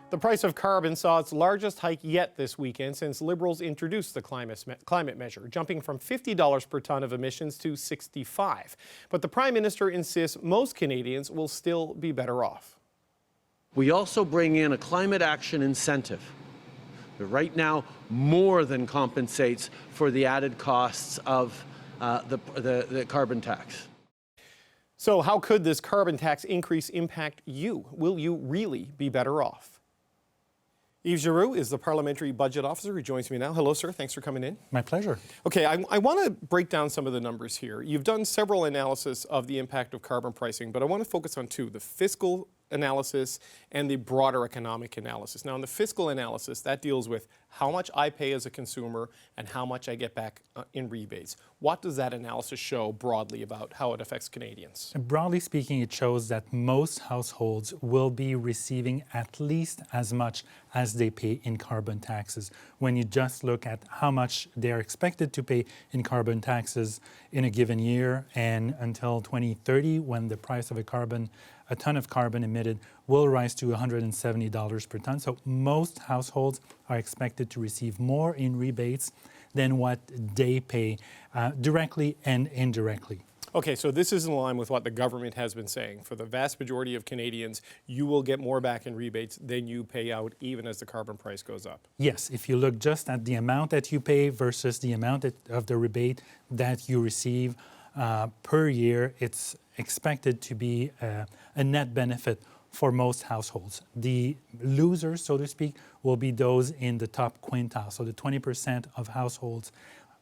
The price of carbon saw its largest hike yet this weekend since Liberals introduced the climate measure, jumping from $50 per tonne of emissions to $65. But the Prime Minister insists most Canadians will still be better off. We also bring in a climate action incentive that right now more than compensates for the added costs of the carbon tax. So how could this carbon tax increase impact you? Will you really be better off? Yves Giroux is the Parliamentary Budget Officer who joins me now. Hello, sir. Thanks for coming in. My pleasure. Okay, I want to break down some of the numbers here. You've done several analyses of the impact of carbon pricing, but I want to focus on two, the fiscal analysis and the broader economic analysis. Now, in the fiscal analysis, that deals with how much I pay as a consumer and how much I get back in rebates. What does that analysis show broadly about how it affects Canadians? Broadly speaking, it shows that most households will be receiving at least as much as they pay in carbon taxes. When you just look at how much they're expected to pay in carbon taxes in a given year and until 2030, when the price of a ton of carbon emitted will rise to $170 per ton. So most households are expected to receive more in rebates than what they pay directly and indirectly. Okay, so this is in line with what the government has been saying. For the vast majority of Canadians, you will get more back in rebates than you pay out even as the carbon price goes up. Yes, if you look just at the amount that you pay versus the amount of the rebate that you receive per year, it's expected to be a net benefit for most households. The losers, so to speak, will be those in the top quintile, so the 20% of households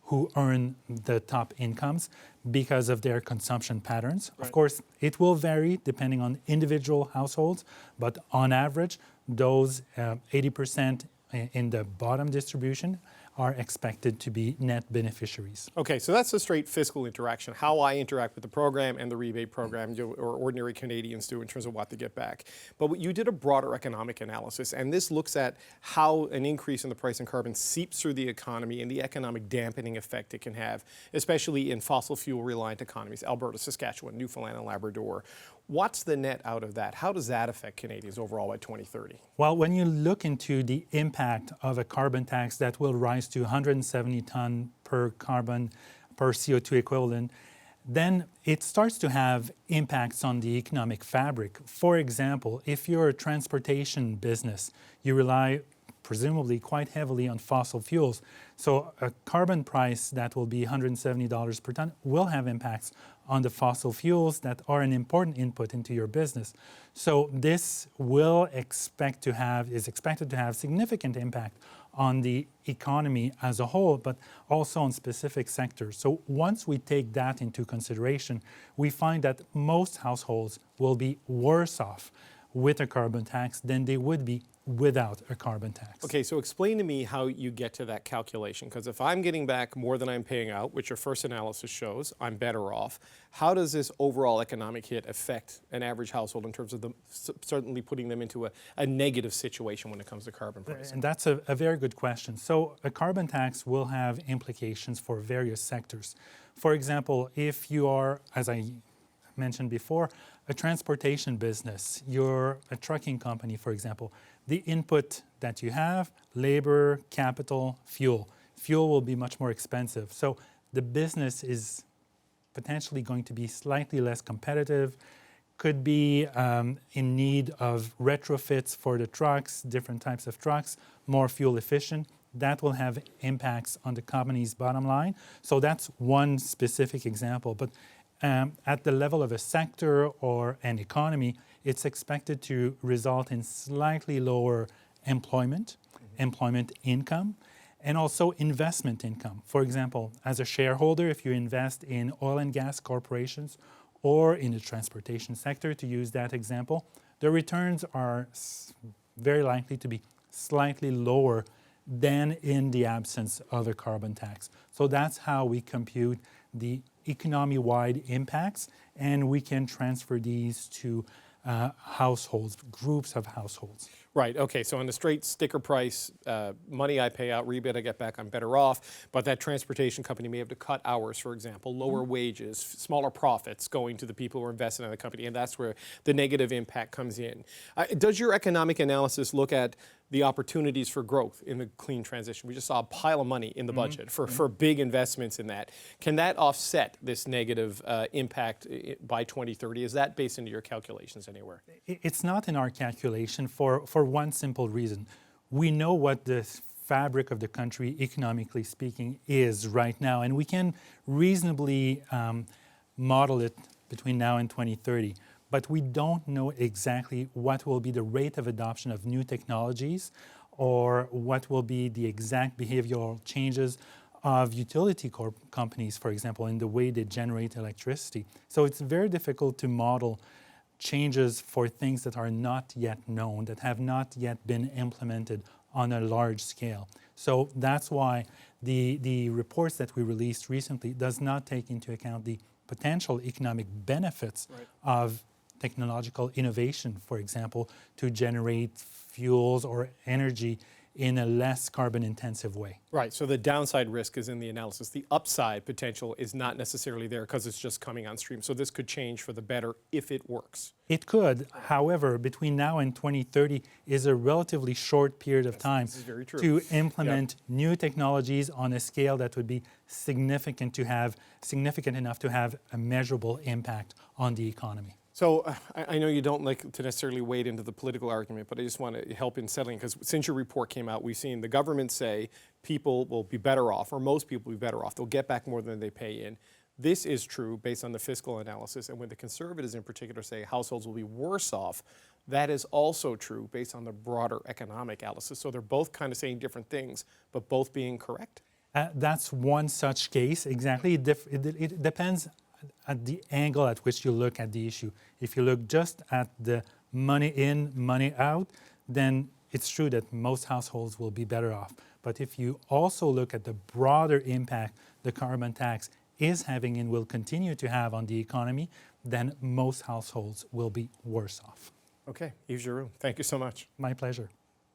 who earn the top incomes because of their consumption patterns. Right. Of course, it will vary depending on individual households, but on average, those 80% in the bottom distribution are expected to be net beneficiaries. Okay, so that's a straight fiscal interaction, how I interact with the program and the rebate program, or ordinary Canadians do in terms of what they get back. But you did a broader economic analysis, and this looks at how an increase in the price of carbon seeps through the economy and the economic dampening effect it can have, especially in fossil fuel reliant economies, Alberta, Saskatchewan, Newfoundland and Labrador. What's the net out of that? How does that affect Canadians overall by 2030? Well, when you look into the impact of a carbon tax that will rise to 170 ton per CO2 equivalent, then it starts to have impacts on the economic fabric. For example, if you're a transportation business, you rely presumably quite heavily on fossil fuels. So a carbon price that will be $170 per ton will have impacts on the fossil fuels that are an important input into your business. So this is expected to have significant impact on the economy as a whole, but also on specific sectors. So once we take that into consideration, we find that most households will be worse off with a carbon tax than they would be without a carbon tax. Okay, so explain to me how you get to that calculation, because if I'm getting back more than I'm paying out, which your first analysis shows, I'm better off. How does this overall economic hit affect an average household in terms of certainly putting them into a negative situation when it comes to carbon pricing? And that's a very good question. So a carbon tax will have implications for various sectors. For example, if you are, as I mentioned before, a transportation business, you're a trucking company, for example, the input that you have, labor, capital, fuel will be much more expensive. So the business is potentially going to be slightly less competitive, could be in need of retrofits for the trucks, different types of trucks, more fuel efficient. That will have impacts on the company's bottom line. So that's one specific example. But at the level of a sector or an economy, it's expected to result in slightly lower employment income, and also investment income. For example, as a shareholder, if you invest in oil and gas corporations or in the transportation sector, to use that example, the returns are very likely to be slightly lower than in the absence of a carbon tax. So that's how we compute the economy-wide impacts, and we can transfer these to households, groups of households. Right, okay, so on the straight sticker price, money I pay out, rebate I get back, I'm better off, but that transportation company may have to cut hours, for example, lower wages, smaller profits going to the people who are invested in the company, and that's where the negative impact comes in. Does your economic analysis look at the opportunities for growth in the clean transition? We just saw a pile of money in the budget for big investments in that. Can that offset this negative impact by 2030? Is that based into your calculations anywhere? It's not in our calculation for one simple reason. We know what the fabric of the country, economically speaking, is right now, and we can reasonably model it between now and 2030. But we don't know exactly what will be the rate of adoption of new technologies or what will be the exact behavioral changes of utility companies, for example, in the way they generate electricity. So it's very difficult to model changes for things that are not yet known, that have not yet been implemented on a large scale. So that's why the reports that we released recently does not take into account the potential economic benefits of technological innovation, for example, to generate fuels or energy in a less carbon-intensive way. Right, so the downside risk is in the analysis. The upside potential is not necessarily there because it's just coming on stream. So this could change for the better if it works. It could. However, between now and 2030 is a relatively short period of time This is very true. to implement new technologies on a scale that would be significant enough to have a measurable impact on the economy. So I know you don't like to necessarily wade into the political argument, but I just want to help in settling, because since your report came out, we've seen the government say people will be better off, or most people will be better off. They'll get back more than they pay in. This is true based on the fiscal analysis, and when the conservatives in particular say households will be worse off, that is also true based on the broader economic analysis. So they're both kind of saying different things, but both being correct? That's one such case, exactly. It depends at the angle at which you look at the issue. If you look just at the money in, money out, then it's true that most households will be better off. But if you also look at the broader impact the carbon tax is having and will continue to have on the economy, then most households will be worse off. Okay, Yves Giroux, thank you so much. My pleasure.